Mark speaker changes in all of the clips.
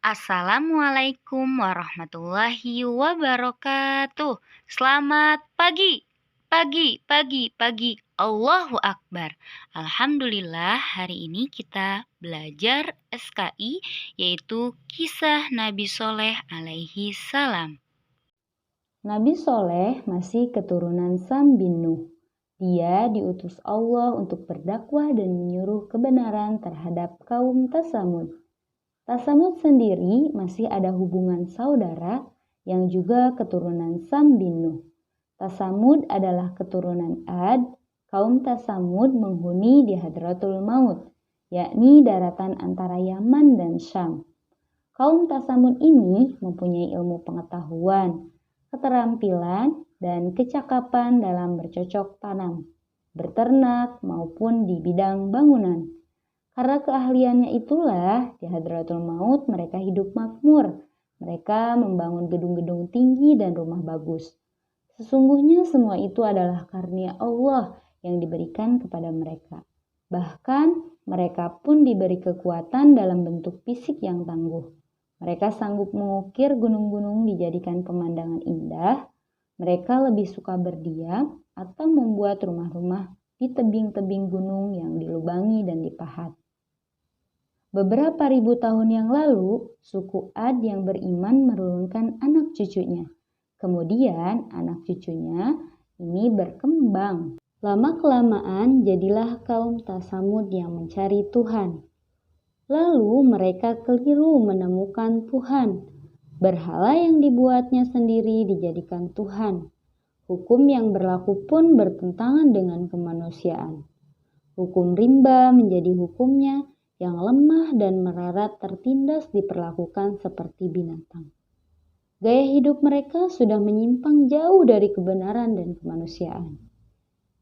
Speaker 1: Assalamualaikum warahmatullahi wabarakatuh. Selamat pagi, pagi, pagi, pagi. Allahu Akbar. Alhamdulillah, hari ini kita belajar SKI, yaitu Kisah Nabi Soleh alaihi salam.
Speaker 2: Nabi Soleh masih keturunan Sam bin Nuh. Dia diutus Allah untuk berdakwah dan menyuruh kebenaran terhadap kaum Tsamud. Tsamud sendiri masih ada hubungan saudara yang juga keturunan Sam bin Nuh. Tsamud adalah keturunan Ad. Kaum Tsamud menghuni di Hadratul Maut, yakni daratan antara Yaman dan Syam. Kaum Tsamud ini mempunyai ilmu pengetahuan, keterampilan, dan kecakapan dalam bercocok tanam, beternak, maupun di bidang bangunan. Karena keahliannya itulah, di Hadratul Maut mereka hidup makmur. Mereka membangun gedung-gedung tinggi dan rumah bagus. Sesungguhnya semua itu adalah karunia Allah yang diberikan kepada mereka. Bahkan mereka pun diberi kekuatan dalam bentuk fisik yang tangguh. Mereka sanggup mengukir gunung-gunung dijadikan pemandangan indah. Mereka lebih suka berdiam atau membuat rumah-rumah di tebing-tebing gunung yang dilubangi dan dipahat. Beberapa ribu tahun yang lalu, suku Ad yang beriman menurunkan anak cucunya. Kemudian anak cucunya ini berkembang. Lama-kelamaan jadilah kaum Tsamud yang mencari Tuhan. Lalu mereka keliru menemukan Tuhan. Berhala yang dibuatnya sendiri dijadikan Tuhan. Hukum yang berlaku pun bertentangan dengan kemanusiaan. Hukum rimba menjadi hukumnya yang lemah dan merarat tertindas diperlakukan seperti binatang. Gaya hidup mereka sudah menyimpang jauh dari kebenaran dan kemanusiaan.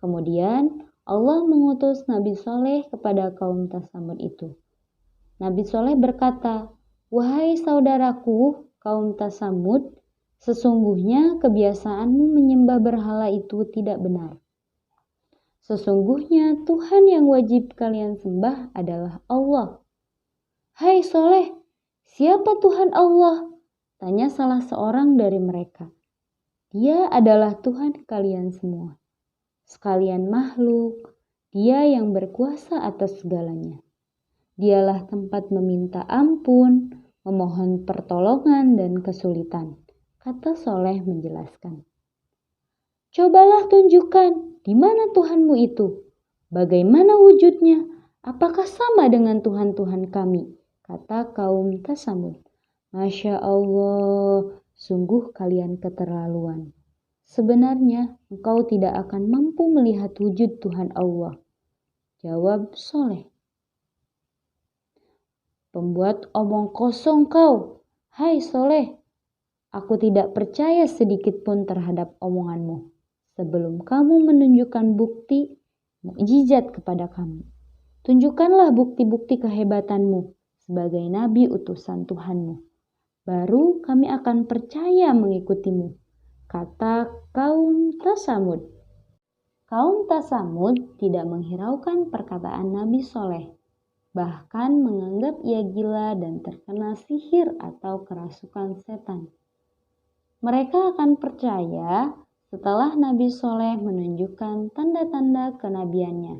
Speaker 2: Kemudian Allah mengutus Nabi Soleh kepada kaum Tsamud itu. Nabi Soleh berkata, "Wahai saudaraku, kaum Tsamud, sesungguhnya kebiasaanmu menyembah berhala itu tidak benar. Sesungguhnya Tuhan yang wajib kalian sembah adalah Allah." "Hai Soleh, siapa Tuhan Allah?" tanya salah seorang dari mereka. "Dia adalah Tuhan kalian semua, sekalian makhluk. Dia yang berkuasa atas segalanya. Dialah tempat meminta ampun, memohon pertolongan dan kesulitan," kata Soleh menjelaskan. "Cobalah tunjukkan di mana Tuhanmu itu. Bagaimana wujudnya? Apakah sama dengan Tuhan-Tuhan kami?" kata kaum Tsamud. "Masya Allah, sungguh kalian keterlaluan. Sebenarnya engkau tidak akan mampu melihat wujud Tuhan Allah," jawab Soleh. "Pembuat omong kosong kau, hai Soleh. Aku tidak percaya sedikit pun terhadap omonganmu sebelum kamu menunjukkan bukti mukjizat kepada kami. Tunjukkanlah bukti-bukti kehebatanmu sebagai nabi utusan Tuhanmu. Baru kami akan percaya mengikutimu," kata kaum Tsamud. Kaum Tsamud tidak menghiraukan perkataan Nabi Soleh, bahkan menganggap ia gila dan terkena sihir atau kerasukan setan. Mereka akan percaya setelah Nabi Soleh menunjukkan tanda-tanda kenabiannya.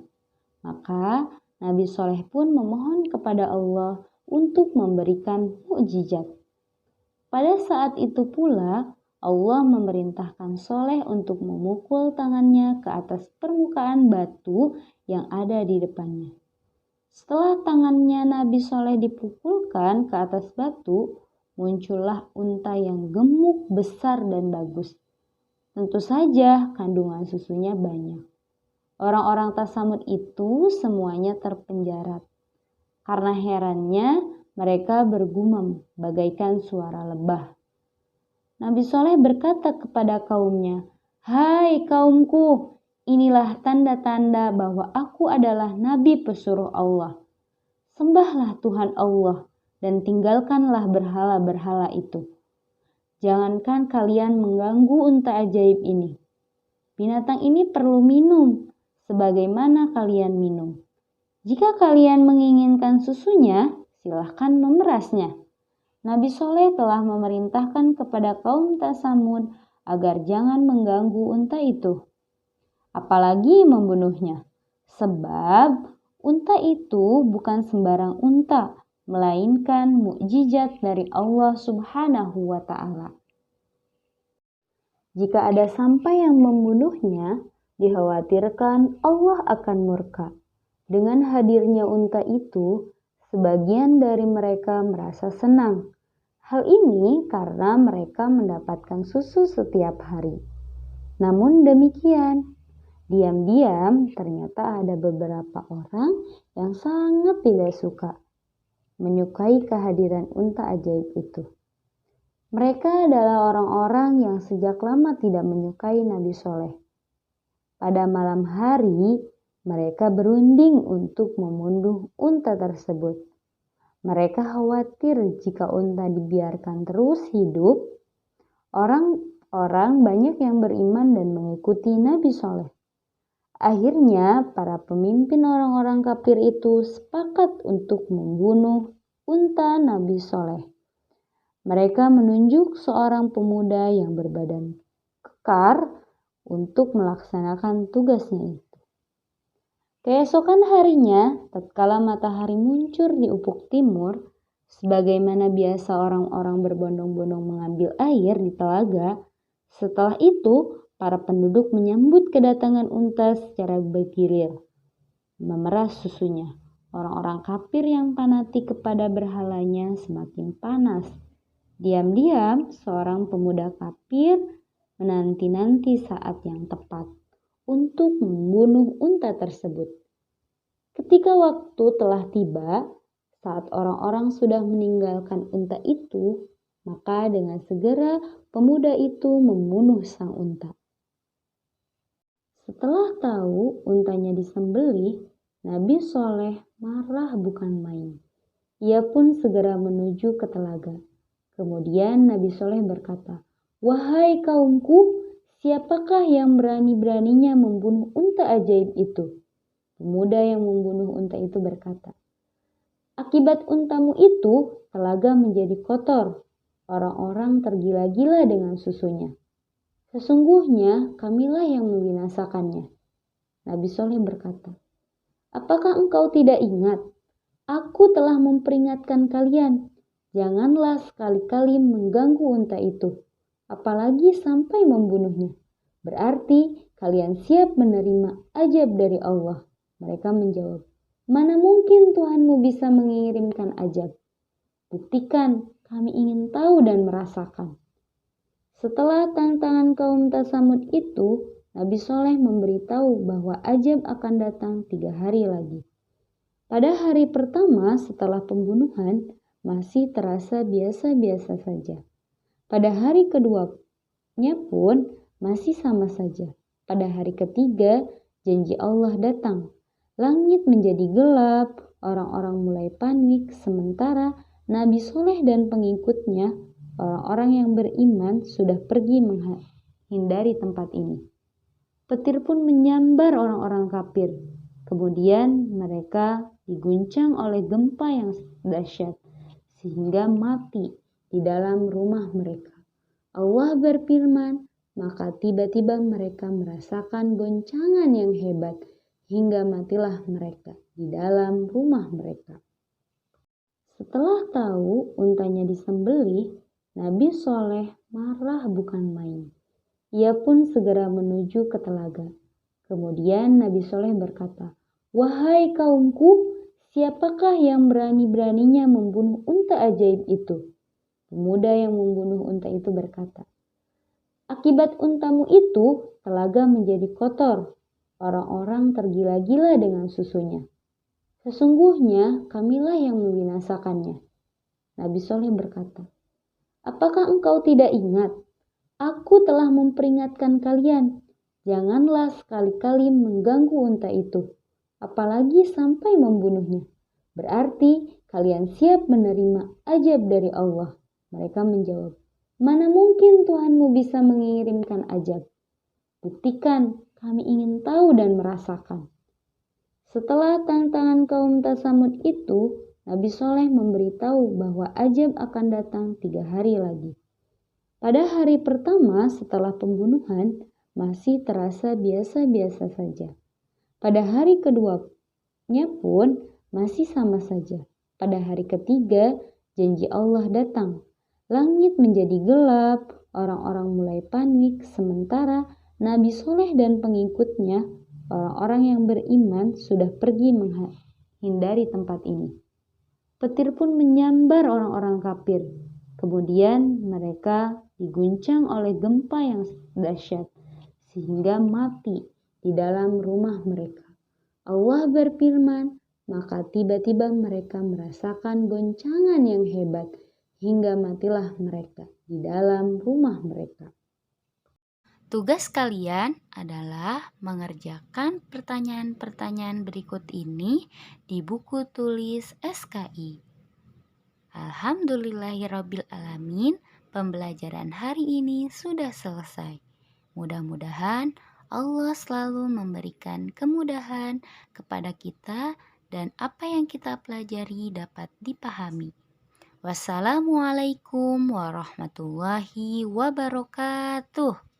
Speaker 2: Maka Nabi Soleh pun memohon kepada Allah untuk memberikan mukjizat. Pada saat itu pula Allah memerintahkan Soleh untuk memukul tangannya ke atas permukaan batu yang ada di depannya. Setelah tangannya Nabi Soleh dipukulkan ke atas batu, muncullah unta yang gemuk, besar, dan bagus. Tentu saja kandungan susunya banyak. Orang-orang Tsamud itu semuanya terpenjara. Karena herannya mereka bergumam bagaikan suara lebah. Nabi Soleh berkata kepada kaumnya, "Hai kaumku, inilah tanda-tanda bahwa aku adalah nabi pesuruh Allah. Sembahlah Tuhan Allah dan tinggalkanlah berhala-berhala itu. Jangankan kalian mengganggu unta ajaib ini. Binatang ini perlu minum sebagaimana kalian minum. Jika kalian menginginkan susunya, silahkan memerasnya. Nabi Soleh telah memerintahkan kepada kaum Tsamud agar jangan mengganggu unta itu, apalagi membunuhnya. Sebab unta itu bukan sembarang unta, melainkan mukjizat dari Allah Subhanahu wa Ta'ala. Jika ada sampai yang membunuhnya, dikhawatirkan Allah akan murka. Dengan hadirnya unta itu, sebagian dari mereka merasa senang. Hal ini karena mereka mendapatkan susu setiap hari. Namun demikian, diam-diam ternyata ada beberapa orang yang sangat tidak suka menyukai kehadiran unta ajaib itu. Mereka adalah orang-orang yang sejak lama tidak menyukai Nabi Soleh. Pada malam hari, mereka berunding untuk membunuh unta tersebut. Mereka khawatir jika unta dibiarkan terus hidup, orang-orang banyak yang beriman dan mengikuti Nabi Soleh. Akhirnya, para pemimpin orang-orang kafir itu sepakat untuk membunuh unta Nabi Soleh. Mereka menunjuk seorang pemuda yang berbadan kekar untuk melaksanakan tugasnya itu. Keesokan harinya, tatkala matahari muncul di ufuk timur, sebagaimana biasa orang-orang berbondong-bondong mengambil air di telaga, setelah itu para penduduk menyambut kedatangan unta secara bergilir, memeras susunya. Orang-orang kafir yang fanatik kepada berhalanya semakin panas. Diam-diam, seorang pemuda kafir menanti-nanti saat yang tepat untuk membunuh unta tersebut. Ketika waktu telah tiba, saat orang-orang sudah meninggalkan unta itu, maka dengan segera pemuda itu membunuh sang unta. Setelah tahu untanya disembelih, Nabi Soleh marah bukan main. Ia pun segera menuju ke telaga. Kemudian Nabi Soleh berkata, "Wahai kaumku, siapakah yang berani-beraninya membunuh unta ajaib itu?" Pemuda yang membunuh unta itu berkata, "Akibat untamu itu, telaga menjadi kotor. Orang-orang tergila-gila dengan susunya. Sesungguhnya kamilah yang membinasakannya." Nabi Soleh berkata, "Apakah engkau tidak ingat? Aku telah memperingatkan kalian. Janganlah sekali-kali mengganggu unta itu, apalagi sampai membunuhnya. Berarti kalian siap menerima ajab dari Allah." Mereka menjawab, "Mana mungkin Tuhanmu bisa mengirimkan ajab? Buktikan, kami ingin tahu dan merasakan." Setelah tantangan kaum Tsamud itu, Nabi Soleh memberitahu bahwa ajab akan datang 3 hari lagi. Pada hari pertama setelah pembunuhan, masih terasa biasa-biasa saja. Pada hari keduanya pun masih sama saja. Pada hari ketiga, janji Allah datang. Langit menjadi gelap, orang-orang mulai panik, sementara Nabi Soleh dan pengikutnya, orang-orang yang beriman, sudah pergi menghindari tempat ini. Petir pun menyambar orang-orang kafir. Kemudian mereka diguncang oleh gempa yang dahsyat, sehingga mati di dalam rumah mereka. Allah berfirman, maka tiba-tiba mereka merasakan goncangan yang hebat, hingga matilah mereka di dalam rumah mereka. Setelah tahu untanya disembelih, Nabi Soleh marah bukan main. Ia pun segera menuju ke telaga. Kemudian Nabi Soleh berkata, "Wahai kaumku, siapakah yang berani-beraninya membunuh unta ajaib itu?" Pemuda yang membunuh unta itu berkata, "Akibat untamu itu, telaga menjadi kotor. Orang-orang tergila-gila dengan susunya. Sesungguhnya kamilah yang membinasakannya." Nabi Soleh berkata, "Apakah engkau tidak ingat? Aku telah memperingatkan kalian. Janganlah sekali-kali mengganggu unta itu, apalagi sampai membunuhnya. Berarti kalian siap menerima ajab dari Allah." Mereka menjawab, "Mana mungkin Tuhanmu bisa mengirimkan ajab? Buktikan, kami ingin tahu dan merasakan." Setelah tantangan kaum Tsamud itu, Nabi Soleh memberitahu bahwa ajab akan datang 3 hari lagi. Pada hari pertama setelah pembunuhan, masih terasa biasa-biasa saja. Pada hari keduanya pun masih sama saja. Pada hari ketiga, janji Allah datang. Langit menjadi gelap, orang-orang mulai panik, sementara Nabi Soleh dan pengikutnya, orang-orang yang beriman, sudah pergi menghindari tempat ini. Petir pun menyambar orang-orang kafir. Kemudian mereka diguncang oleh gempa yang dahsyat sehingga mati di dalam rumah mereka. Allah berfirman, maka tiba-tiba mereka merasakan goncangan yang hebat hingga matilah mereka di dalam rumah mereka.
Speaker 1: Tugas kalian adalah mengerjakan pertanyaan-pertanyaan berikut ini di buku tulis SKI. Alhamdulillahirrabbilalamin, pembelajaran hari ini sudah selesai. Mudah-mudahan Allah selalu memberikan kemudahan kepada kita dan apa yang kita pelajari dapat dipahami. Wassalamualaikum warahmatullahi wabarakatuh.